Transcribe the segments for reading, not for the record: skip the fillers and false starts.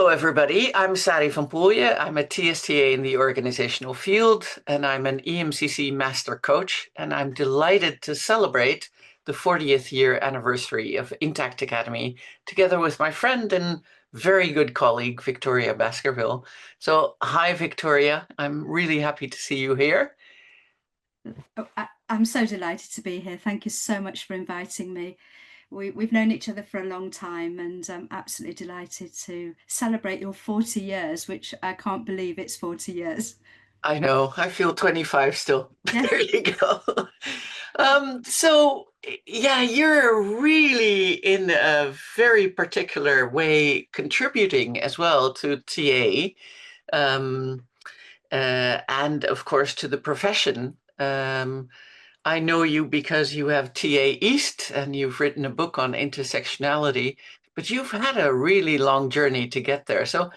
everybody. I'm Sari van Poelje. I'm a TSTA in the organizational field, and I'm an EMCC master coach. And I'm delighted to celebrate the 40th year anniversary of Intact Academy together with my friend and very good colleague, Victoria Baskerville. So, hi, Victoria. I'm really happy to see you here. I'm so delighted to be here. Thank you so much for inviting me. We've known each other for a long time, and I'm absolutely delighted to celebrate your 40 years, which I can't believe it's 40 years. I know, I feel 25 still. Yeah, There you go. Yeah, you're really in a very particular way contributing as well to TA, and of course to the profession. I know you because you have TA East and you've written a book on intersectionality, but you've had a really long journey to get there. So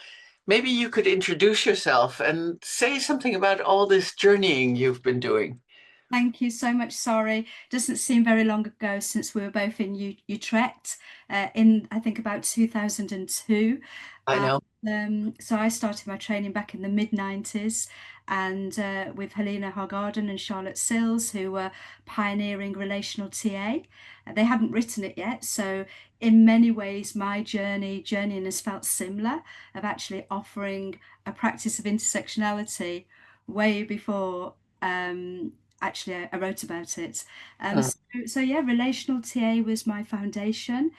maybe you could introduce yourself and say something about all this journeying you've been doing. thank you so much. Sorry, doesn't seem very long ago since we were both in Utrecht in I think about 2002. I know. So I started my training back in the mid 90s, and with Helena Hargarden and Charlotte Sills, who were pioneering relational TA. They hadn't written it yet, so in many ways my journeying has felt similar, of actually offering a practice of intersectionality way before actually I wrote about it. Mm. So yeah, relational TA was my foundation.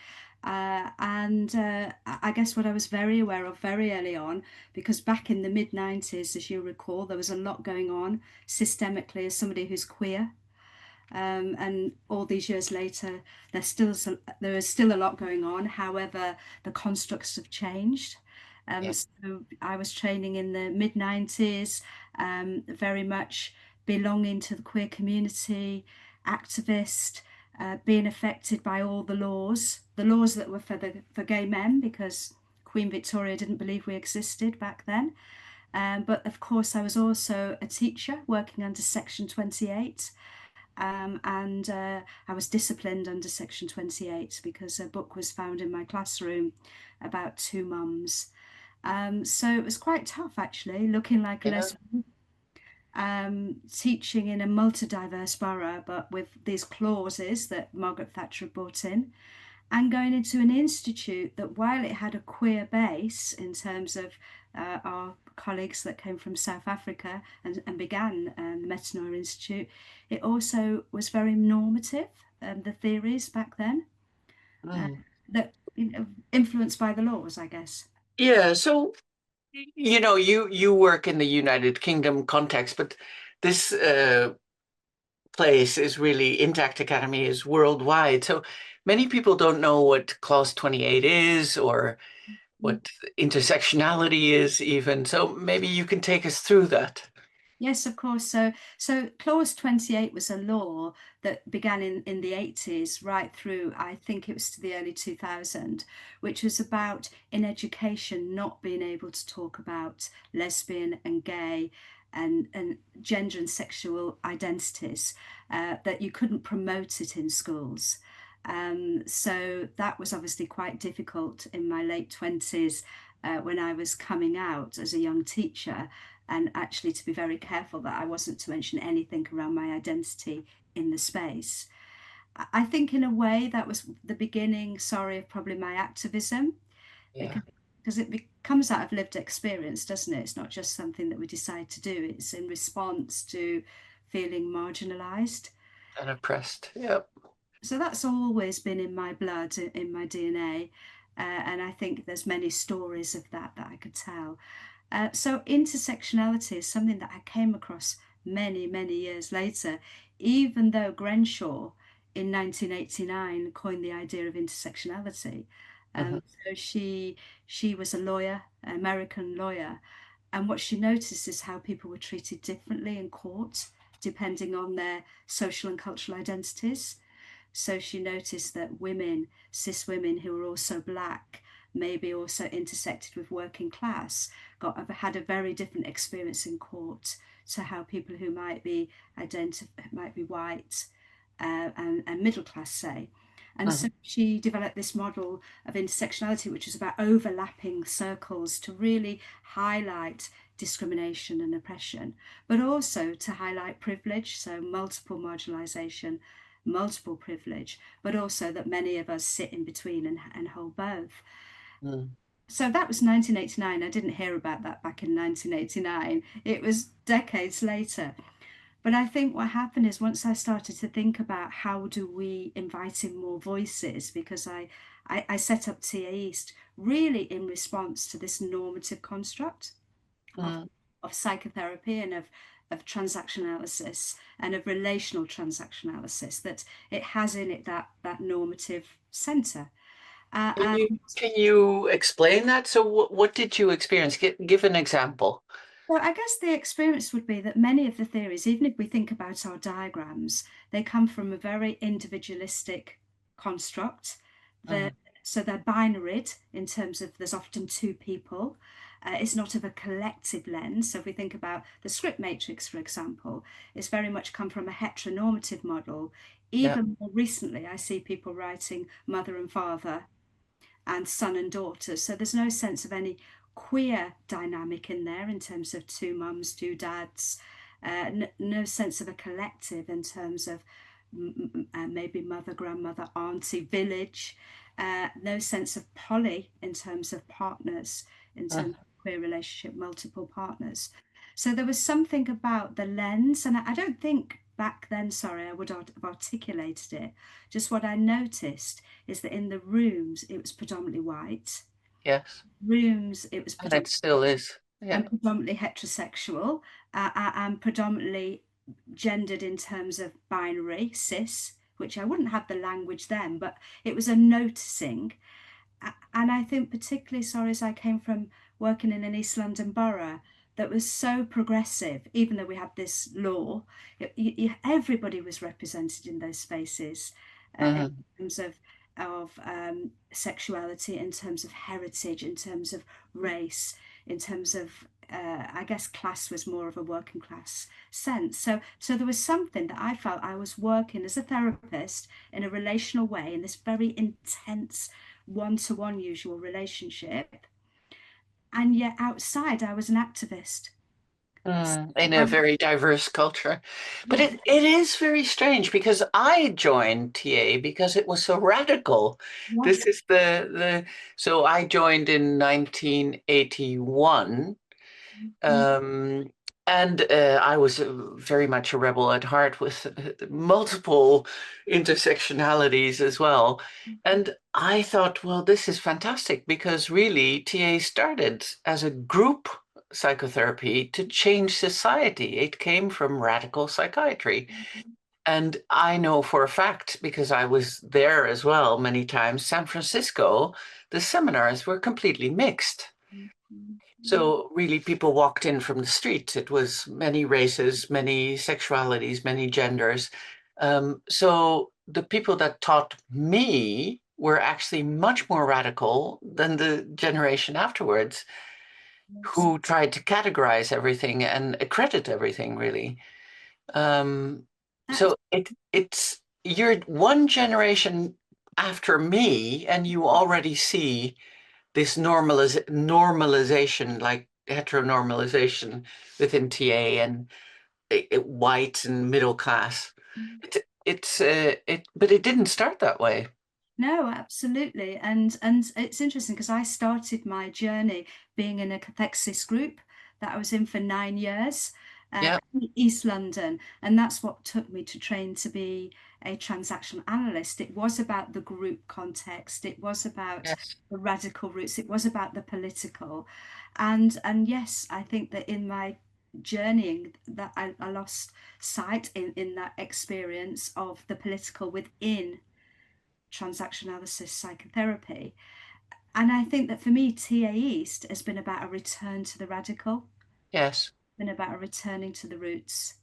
And I guess what I was very aware of very early on, because back in the mid 90s, as you recall, there was a lot going on systemically as somebody who's queer. And all these years later, there is still a lot going on. However, the constructs have changed. Yeah. So I was training in the mid 90s, very much belonging to the queer community, activist, being affected by all the laws that were for gay men, because Queen Victoria didn't believe we existed back then. But of course, I was also a teacher working under Section 28. And I was disciplined under Section 28 because a book was found in my classroom about two mums. So it was quite tough, actually, looking like a Yeah. lesbian, teaching in a multi-diverse borough, but with these clauses that Margaret Thatcher brought in, and going into an institute that, while it had a queer base in terms of our colleagues that came from South Africa and began the Metanoia Institute, it also was very normative, the theories back then, uh, Mm. that influenced by the laws, I guess. Yeah. So, you work in the United Kingdom context, but this place is really Intact Academy is worldwide. So many people don't know what Clause 28 is or what intersectionality is even. So maybe you can take us through that. Yes, of course. So Clause 28 was a law that began in the 80s, right through, I think it was to the early 2000, which was about in education not being able to talk about lesbian and gay and gender and sexual identities, that you couldn't promote it in schools. So that was obviously quite difficult in my late 20s, when I was coming out as a young teacher, and actually to be very careful that I wasn't to mention anything around my identity in the space. I think in a way that was the beginning, sorry, of probably my activism, Yeah. because it comes out of lived experience, doesn't it? It's not just something that we decide to do, it's in response to feeling marginalized. And oppressed. Yeah. So that's always been in my blood, in my DNA. And I think there's many stories of that I could tell. So intersectionality is something that I came across many years later, even though Crenshaw in 1989 coined the idea of intersectionality. Mhm. So she was a lawyer, an American lawyer, and what she noticed is how people were treated differently in court depending on their social and cultural identities. So she noticed that women, cis women who were also black, maybe also intersected with working class, had a very different experience in court to how people who might be white, and middle class, say. And so she developed this model of intersectionality, which is about overlapping circles to really highlight discrimination and oppression, but also to highlight privilege, so multiple marginalization, multiple privilege, but also that many of us sit in between and hold both. Mm. So that was 1989. I didn't hear about that back in 1989. It was decades later. But I think what happened is once I started to think about how do we invite in more voices, because I set up TA East really in response to this normative construct of, Mm. of psychotherapy and of transactional analysis and of relational transactional analysis, that it has in it that normative center. Can you And can you explain that? So what did you experience? Give an example. so I guess the experience would be that many of the theories, even if we think about our diagrams, they come from a very individualistic construct. They're, Mm. so they're binaried in terms of there's often two people. It's not of a collective lens. So if we think about the script matrix, for example, it's very much come from a heteronormative model. Yeah. Even more recently, I see people writing mother and father and son and daughter. So there's no sense of any queer dynamic in there in terms of two mums, two dads, no sense of a collective in terms of maybe mother, grandmother, auntie, village, no sense of poly in terms of partners, in terms Mm. of queer relationship, multiple partners. So there was something about the lens, and I don't think back then, sorry, I would have articulated it. Just what I noticed is that in the rooms it was predominantly white. Yes. Rooms it was And it predominantly still is. Yeah. and predominantly heterosexual, and predominantly gendered in terms of binary cis, which I wouldn't have the language then, but it was a noticing. And I think particularly, sorry, as I came from working in an East London borough that was so progressive, even though we had this law, everybody was represented in those spaces, in Hmm. terms of sexuality, in terms of heritage, in terms of race, in terms of I guess class was more of a working class sense. So there was something that I felt I was working as a therapist in a relational way in this very intense one-to-one usual relationship, and yet outside I was an activist. In a Um, very diverse culture. But yeah, it is very strange because I joined TA because it was so radical. yeah, This is so I joined in 1981. Um, and I was very much a rebel at heart with multiple intersectionalities as well. And I thought, well, this is fantastic because really TA started as a group psychotherapy to change society. It came from radical psychiatry. And I know for a fact, because I was there as well many times, San Francisco, the seminars were completely mixed. So really, people walked in from the street. It was many races, many sexualities, many genders. So the people that taught me were actually much more radical than the generation afterwards, who tried to categorize everything and accredit everything, really. Um, that's so it's you're one generation after me, and you already see this normalization, like heteronormalization within TA and white and middle class. But it didn't start that way. No, absolutely. And it's interesting because I started my journey being in a cathexis group that I was in for 9 years, Yeah. in East London. And that's what took me to train to be a transactional analyst. It was about the group context, it was about Yes. the radical roots, it was about the political. And yes, I think that in my journeying that I lost sight in that experience of the political within transactional analysis psychotherapy. And I think that for me, TA East has been about a return to the radical, Yes. been about a returning to the roots.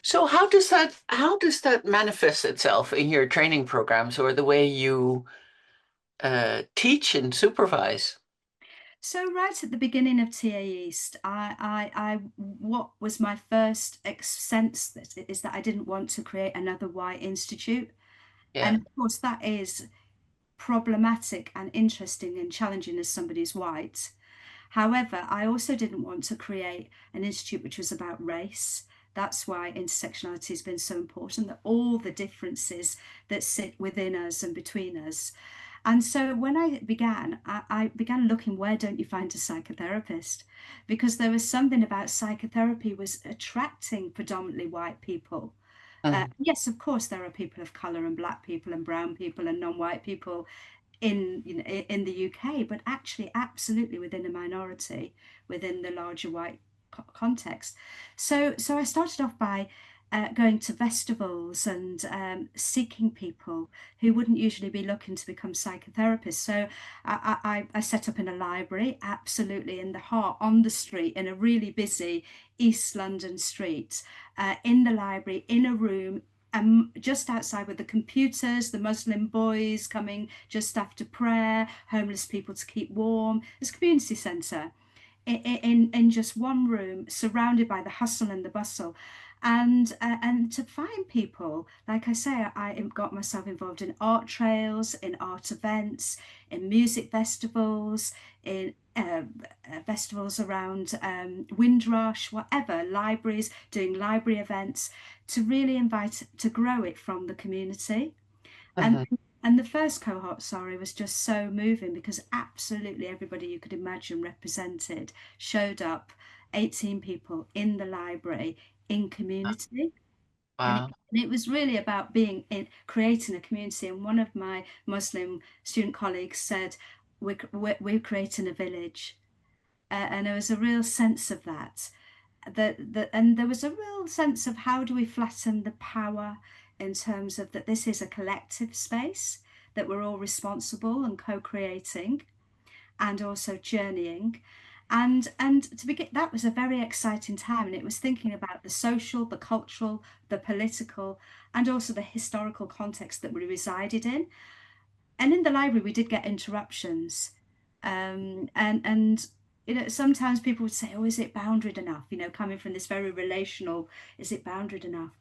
So how does that manifest itself in your training programs or the way you teach and supervise? So right at the beginning of TA East, what was my first sense that is that I didn't want to create another white institute. Yeah. And of course, that is problematic and interesting and challenging as somebody who's white. However, I also didn't want to create an institute which was about race. That's why intersectionality has been so important, that all the differences that sit within us and between us. And so when I began looking, where don't you find a psychotherapist? Because there was something about psychotherapy was attracting predominantly white people. Mm. Yes, of course, there are people of color and black people and brown people and non-white people in, you know, in the UK, but actually absolutely within a minority within the larger white context. So I started off by going to festivals and seeking people who wouldn't usually be looking to become psychotherapists. So I set up in a library, absolutely in the heart, on the street, in a really busy East London street, in the library, in a room, just outside with the computers, the Muslim boys coming just after prayer, homeless people to keep warm. It's a community centre in just one room, surrounded by the hustle and the bustle. And to find people, like I say, I got myself involved in art trails, in art events, in music festivals, in festivals around Windrush, whatever, libraries, doing library events, to really invite to grow it from the community. And Mhm. and the first cohort, sorry, was just so moving because absolutely everybody you could imagine represented showed up, 18 people in the library in community. Wow. And it was really about being in creating a community. And one of my Muslim student colleagues said, we're creating a village. And there was a real sense of that. And there was a real sense of how do we flatten the power in terms of that this is a collective space, that we're all responsible and co-creating and also journeying. And to begin, that was a very exciting time, and it was thinking about the social, the cultural, the political, and also the historical context that we resided in. And in the library we did get interruptions, and you know, sometimes people would say, oh, is it boundaried enough, you know, coming from this very relational, is it boundaried enough?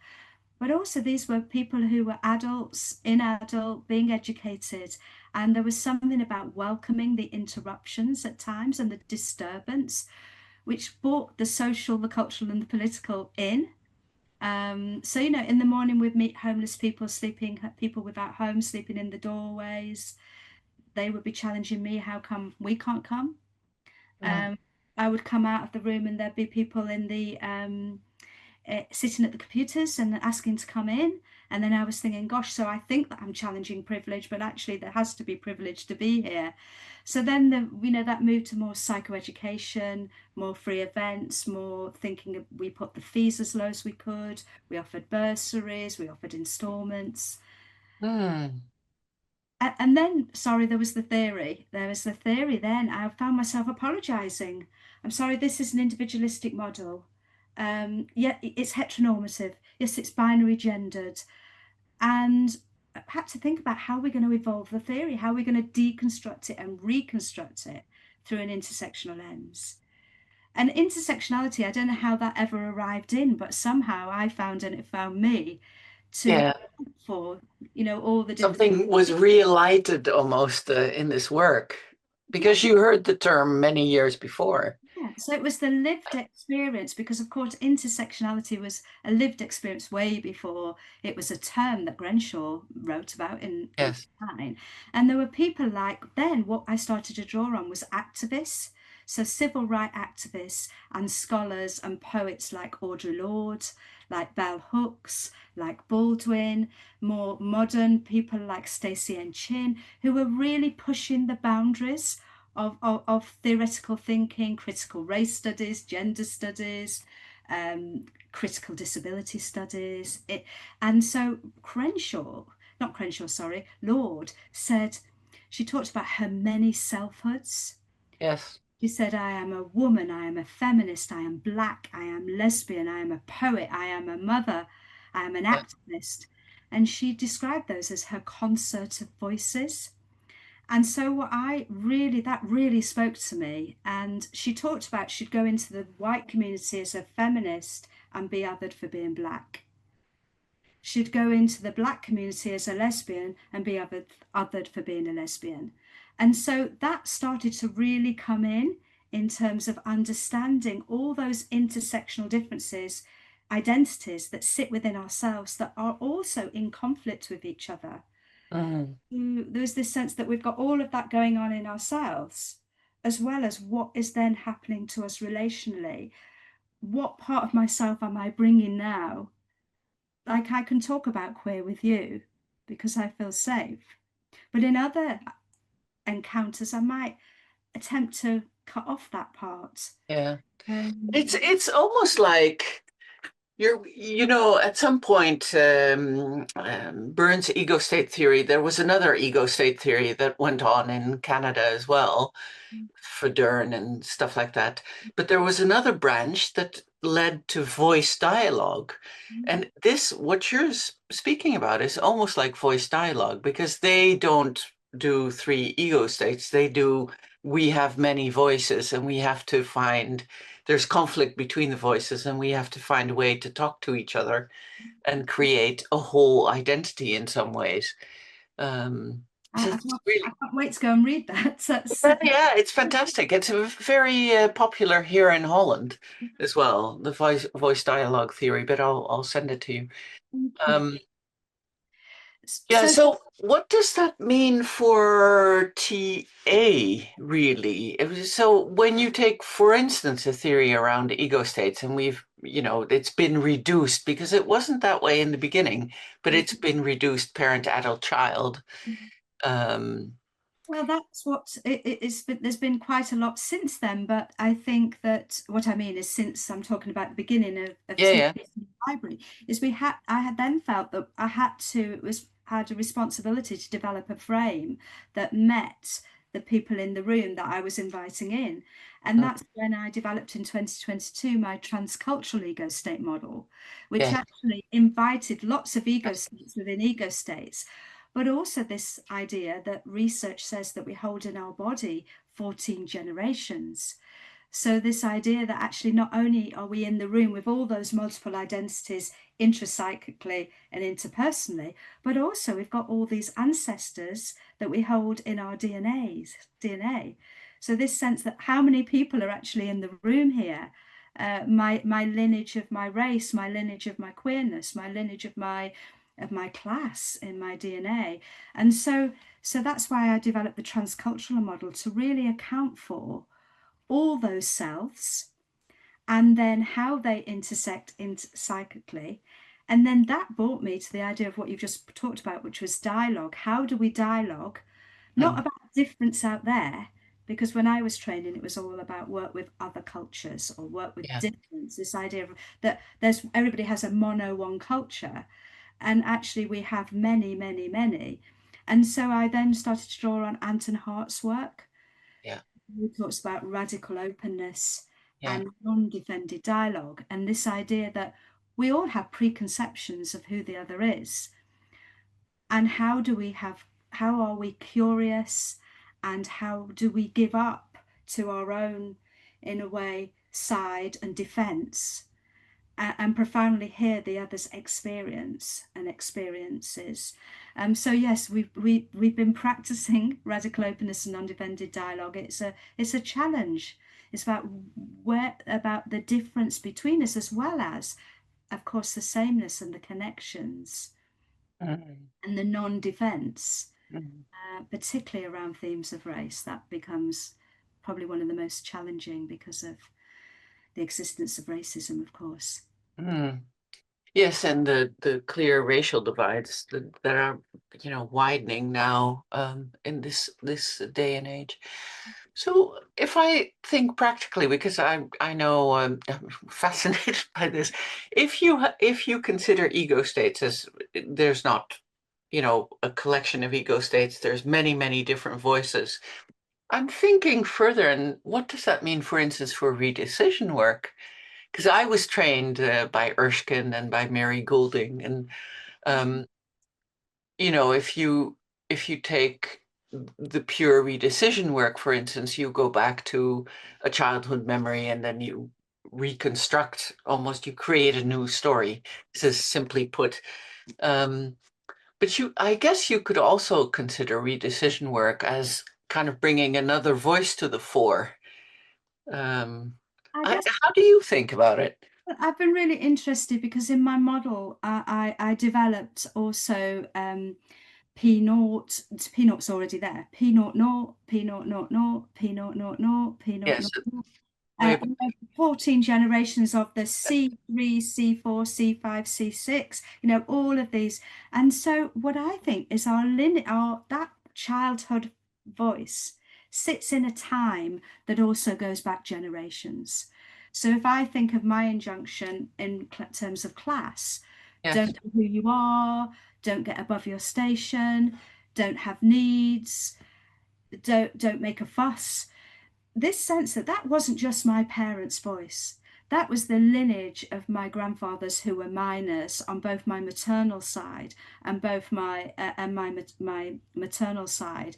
But also these were people who were adults in adult being educated, and there was something about welcoming the interruptions at times and the disturbance which brought the social, the cultural and the political in. So, you know, in the morning we'd meet homeless people sleeping, people without homes sleeping in the doorways. They would be challenging me, how come we can't come? Mm. I would come out of the room and there'd be people in the sitting at the computers and asking to come in. And then I was thinking, gosh, so I think that I'm challenging privilege, but actually there has to be privilege to be here. So then you know, that moved to more psychoeducation, more free events, more thinking of, we put the fees as low as we could. We offered bursaries, we offered installments. Mm. And then, sorry, there was the theory. There was the theory then. I found myself apologizing. I'm sorry, this is an individualistic model. Yeah, it's heteronormative. Yes, it's binary gendered. And I had to think about how we're going to evolve the theory, how we're going to deconstruct it and reconstruct it through an intersectional lens. And intersectionality, I don't know how that ever arrived in, but somehow I found and it found me to Yeah. for, you know, all the different. Something was relighted almost in this work Yeah. because you heard the term many years before. Yeah, so it was the lived experience, because of course intersectionality was a lived experience way before it was a term that Crenshaw wrote about in Yes. 89. And there were people like, then what I started to draw on was activists, so civil rights activists and scholars and poets like Audre Lorde, like Bell Hooks, like Baldwin, more modern people like Stacey N. Chin, who were really pushing the boundaries of theoretical thinking, critical race studies, gender studies, critical disability studies. And so not Crenshaw, sorry, Lorde said, she talked about her many selfhoods. Yes. She said, I am a woman, I am a feminist, I am black, I am lesbian, I am a poet, I am a mother, I am an Yeah. activist. And she described those as her concert of voices. And so that really spoke to me. And she talked about she'd go into the white community as a feminist and be othered for being black. should go into the Black community as a lesbian and be othered for being a lesbian. And so that started to really come in terms of understanding all those intersectional differences, identities that sit within ourselves that are also in conflict with each other. There's this sense that we've got all of that going on in ourselves, as well as what is then happening to us relationally. What part of myself am I bringing now? Like, I can talk about queer with you because I feel safe, but in other encounters I might attempt to cut off that part. Yeah. It's almost like at some point, Burns' ego state theory, there was another ego state theory that went on in Canada as well, Federn and stuff like that. But there was another branch that led to voice dialogue. And what you're speaking about is almost like voice dialogue, because they don't do three ego states. They do, we have many voices and we have to find, there's conflict between the voices and we have to find a way to talk to each other and create a whole identity in some ways. I can't wait to go and read that. Yeah, it's fantastic. It's very popular here in Holland as well, the voice dialogue theory, but I'll send it to you. Yeah, so what does that mean for TA, really? So when you take, for instance, a theory around ego states, and it's been reduced because it wasn't that way in the beginning, but it's been reduced parent, adult, child. Well, that's what it's been. There's been quite a lot since then, but I think that what I mean is, since I'm talking about the beginning of Yeah. library, is I had then felt that I had a responsibility to develop a frame that met the people in the room that I was inviting in. And that's when I developed in 2022 my transcultural ego state model, which actually invited lots of ego states within ego states, but also this idea that research says that we hold in our body 14 generations. So this idea that actually not only are we in the room with all those multiple identities intrapsychically and interpersonally, but also we've got all these ancestors that we hold in our DNA. So this sense that how many people are actually in the room here, my lineage of my race, my lineage of my queerness, my lineage of my class in my DNA. And so that's why I developed the transcultural model, to really account for all those selves and then how they intersect psychically. And then that brought me to the idea of what you've just talked about, which was dialogue. How do we dialogue? Not about difference out there, because when I was training, it was all about work with other cultures or work with difference. This idea of that everybody has a mono one culture, and actually we have many, many, many. And so I then started to draw on Anton Hart's work. He talks about radical openness and non-defended dialogue, and this idea that we all have preconceptions of who the other is, and how are we curious, and how do we give up to our own, in a way, side and defense, and profoundly hear the other's experience and experiences. So yes, we've been practicing radical openness and non-defended dialogue. It's a challenge. It's about the difference between us, as well as, of course, the sameness and the connections and the non-defense, particularly around themes of race. That becomes probably one of the most challenging because of the existence of racism, of course. Yes, and the clear racial divides that are widening now in this day and age. So if I think practically, because I know I'm fascinated by this, if you consider ego states as, there's not a collection of ego states, there's many different voices. I'm thinking further, and what does that mean, for instance, for redecision work? Because I was trained by Erskine and by Mary Goulding, and if you take the pure redecision work, for instance, you go back to a childhood memory and then you reconstruct, almost you create a new story. This is simply put, But I guess you could also consider redecision work as kind of bringing another voice to the fore. I guess How do you think about it? I've been really interested because in my model, I developed also P naught. P naught's already there. P naught naught, P naught naught naught, P naught naught naught, P naught Yes, naught. way back. 14 generations of the C3, C4, C5, C6, all of these. And so what I think is that childhood voice sits in a time that also goes back generations. So if I think of my injunction in terms of class, Yes. don't know who you are, don't get above your station, don't have needs, don't make a fuss, this sense that that wasn't just my parents' voice. That was the lineage of my grandfathers who were miners on both my maternal side and both my maternal side.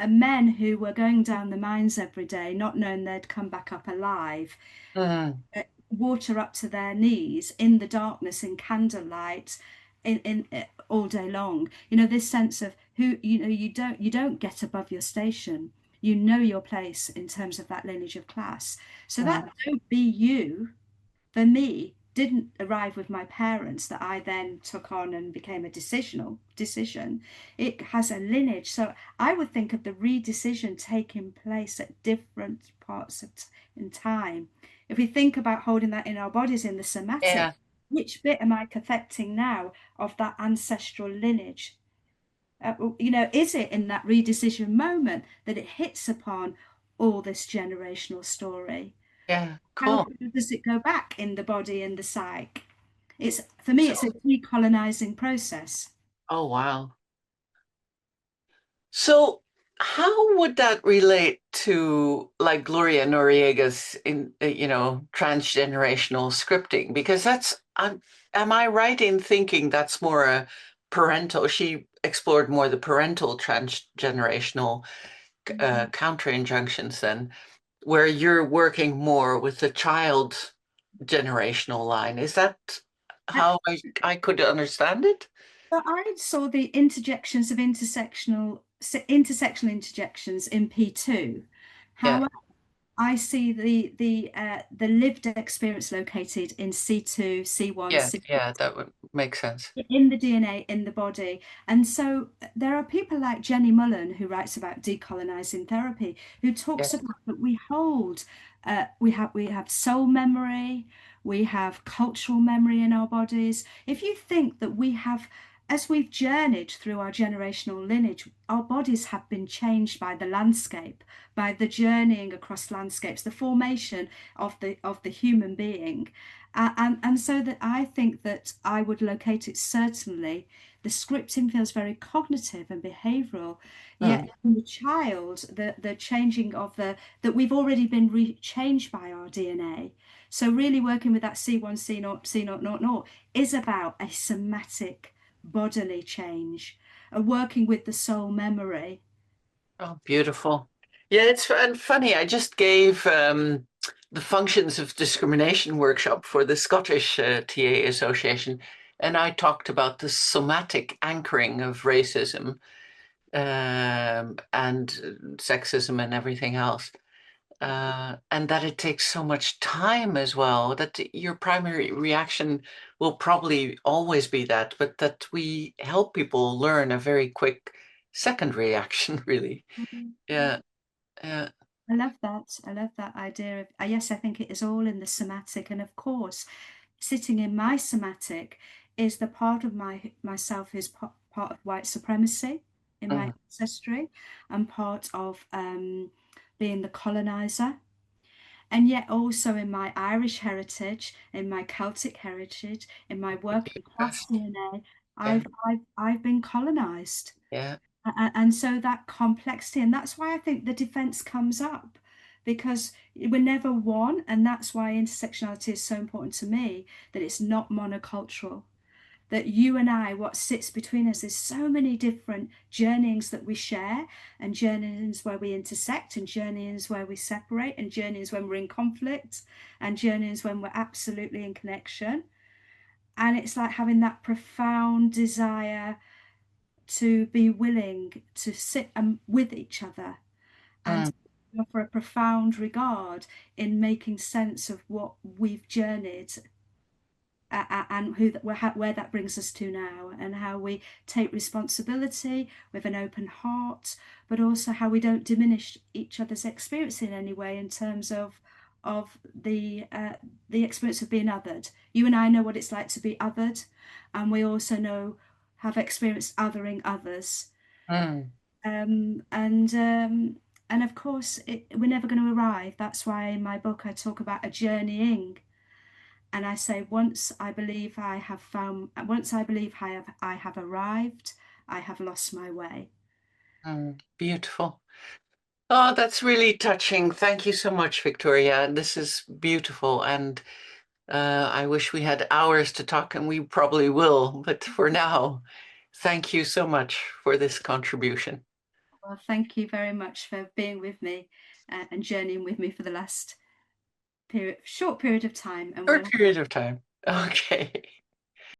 Men who were going down the mines every day, not knowing they'd come back up alive, Mm, water up to their knees in the darkness, in candlelight, in all day long. This sense of who you don't get above your station. You know your place in terms of that lineage of class. So that mm, don't be you, for me, didn't arrive with my parents that I then took on and became a decision. It has a lineage. So I would think of the redecision taking place at different parts in time. If we think about holding that in our bodies in the somatic, yeah, which bit am I cathecting now of that ancestral lineage? Is it in that redecision moment that it hits upon all this generational story? yeah, How cool. far does it go back in the body and the psyche? For me, So, it's a decolonizing process. oh wow. So, how would that relate to like Gloria Noriega's transgenerational scripting? Because am I right in thinking that's more a parental, she explored more the parental transgenerational counter injunctions then, where you're working more with the child generational line. Is that And how I could understand it? so I saw the intersectional interjections in P2. Yeah, However, I see the lived experience located in C2, C1, yeah, C yeah, that would make sense. in the DNA, in the body. And so there are people like Jenny Mullen, who writes about decolonising therapy, who talks Yes. about that we have soul memory, we have cultural memory in our bodies. If you think that as we've journeyed through our generational lineage, our bodies have been changed by the landscape, by the journeying across landscapes, the formation of the human being. And so that I think that I would locate it certainly. The scripting feels very cognitive and behavioral, Hmm. yet in the child, the changing of that we've already been changed by our DNA. So really working with that C1, C0, C0, 0, is about a somatic bodily change, working with the soul memory. Oh, beautiful. Yeah, it's and funny. I just gave the functions of discrimination workshop for the Scottish TA Association, and I talked about the somatic anchoring of racism and sexism and everything else. And that it takes so much time as well, that your primary reaction will probably always be that, but that we help people learn a very quick second reaction, really. Yeah, yeah. I love that. I love that idea of, yes, I think it is all in the somatic. And of course, sitting in my somatic is the part of myself who's part of white supremacy in my Mm, ancestry and part of being the colonizer. And yet also in my Irish heritage, in my Celtic heritage, in my working class best. DNA, Yeah, I've been colonized. yeah. And so that complexity, and that's why I think the defense comes up, because we're never one, and that's why intersectionality is so important to me, that it's not monocultural, that you and I, what sits between us is so many different journeyings that we share, and journeyings where we intersect, and journeyings where we separate, and journeyings when we're in conflict, and journeyings when we're absolutely in connection. and it's like having that profound desire to be willing to sit with each other and Mm, offer a profound regard in making sense of what we've journeyed, and where that brings us to now, and how we take responsibility with an open heart, but also how we don't diminish each other's experience in any way in terms of the experience of being othered. You and I know what it's like to be othered, and we also have experienced othering others. mm, Um, and um, and of course, we're never going to arrive. That's why in my book I talk about a journeying, and I say once I believe I have arrived, I have lost my way. beautiful. Oh, that's really touching. Thank you so much, Victoria. This is beautiful. And I wish we had hours to talk, and we probably will. But for now, thank you so much for this contribution. Well, thank you very much for being with me, and journeying with me for the last short period of time, and Short we'll period of time. Okay.